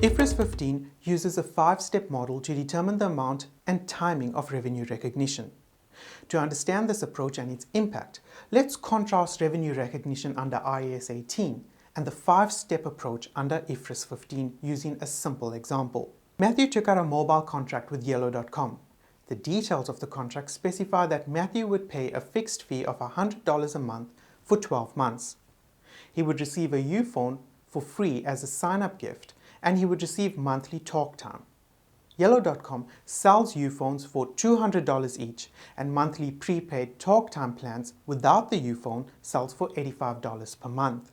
IFRS 15 uses a 5-step model to determine the amount and timing of revenue recognition. To understand this approach and its impact, let's contrast revenue recognition under IAS 18 and the 5-step approach under IFRS 15 using a simple example. Matthew took out a mobile contract with Yellow.com. The details of the contract specify that Matthew would pay a fixed fee of $100 a month for 12 months. He would receive a U-phone for free as a sign-up gift, and he would receive monthly talk time. Yellow.com sells U-phones for $200 each, and monthly prepaid talk time plans without the U-phone sells for $85 per month.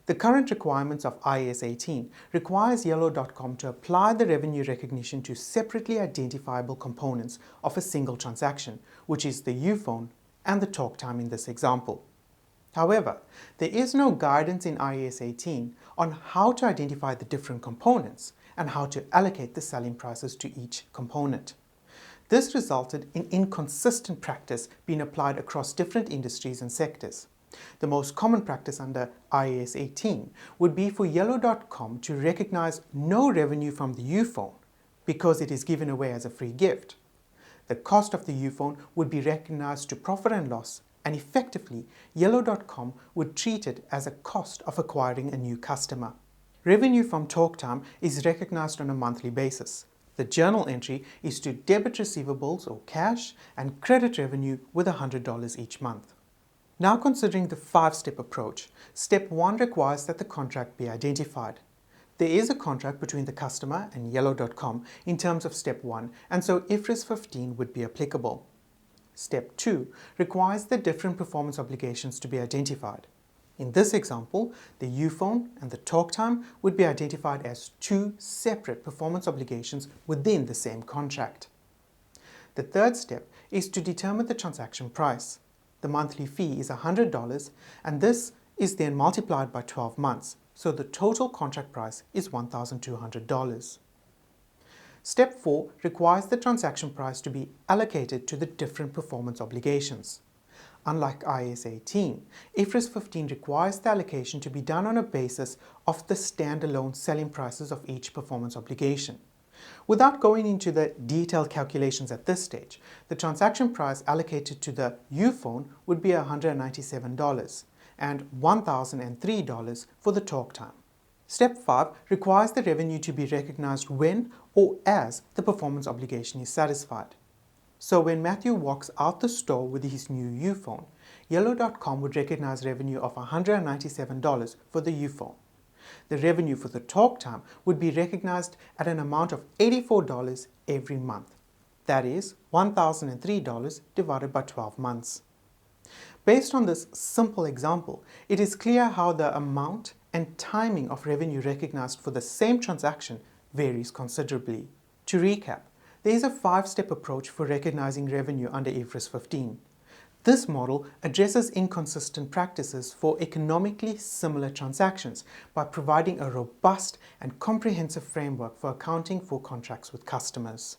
The current requirements of IAS 18 requires Yellow.com to apply the revenue recognition to separately identifiable components of a single transaction, which is the U-phone and the talk time in this example. However, there is no guidance in IAS 18 on how to identify the different components and how to allocate the selling prices to each component. This resulted in inconsistent practice being applied across different industries and sectors. The most common practice under IAS 18 would be for Yellow.com to recognize no revenue from the U-phone because it is given away as a free gift. The cost of the U-phone would be recognized to profit and loss, and effectively, Yellow.com would treat it as a cost of acquiring a new customer. Revenue from talk time is recognized on a monthly basis. The journal entry is to debit receivables or cash and credit revenue with $100 each month. Now considering the 5-step approach, step 1 requires that the contract be identified. There is a contract between the customer and Yellow.com in terms of step 1, and so IFRS 15 would be applicable. Step 2 requires the different performance obligations to be identified. In this example, the U-phone and the talk time would be identified as 2 separate performance obligations within the same contract. The third step is to determine the transaction price. The monthly fee is $100, and this is then multiplied by 12 months, so the total contract price is $1,200. Step 4 requires the transaction price to be allocated to the different performance obligations. Unlike IAS 18, IFRS 15 requires the allocation to be done on a basis of the standalone selling prices of each performance obligation. Without going into the detailed calculations at this stage, the transaction price allocated to the U-phone would be $197 and $1,003 for the talk time. Step 5 requires the revenue to be recognized when or as the performance obligation is satisfied. So when Matthew walks out the store with his new U-phone, Yellow.com would recognize revenue of $197 for the U-phone. The revenue for the talk time would be recognized at an amount of $84 every month. That is $1,003 divided by 12 months. Based on this simple example, it is clear how the amount and timing of revenue recognized for the same transaction varies considerably. To recap, there is a 5-step approach for recognizing revenue under IFRS 15. This model addresses inconsistent practices for economically similar transactions by providing a robust and comprehensive framework for accounting for contracts with customers.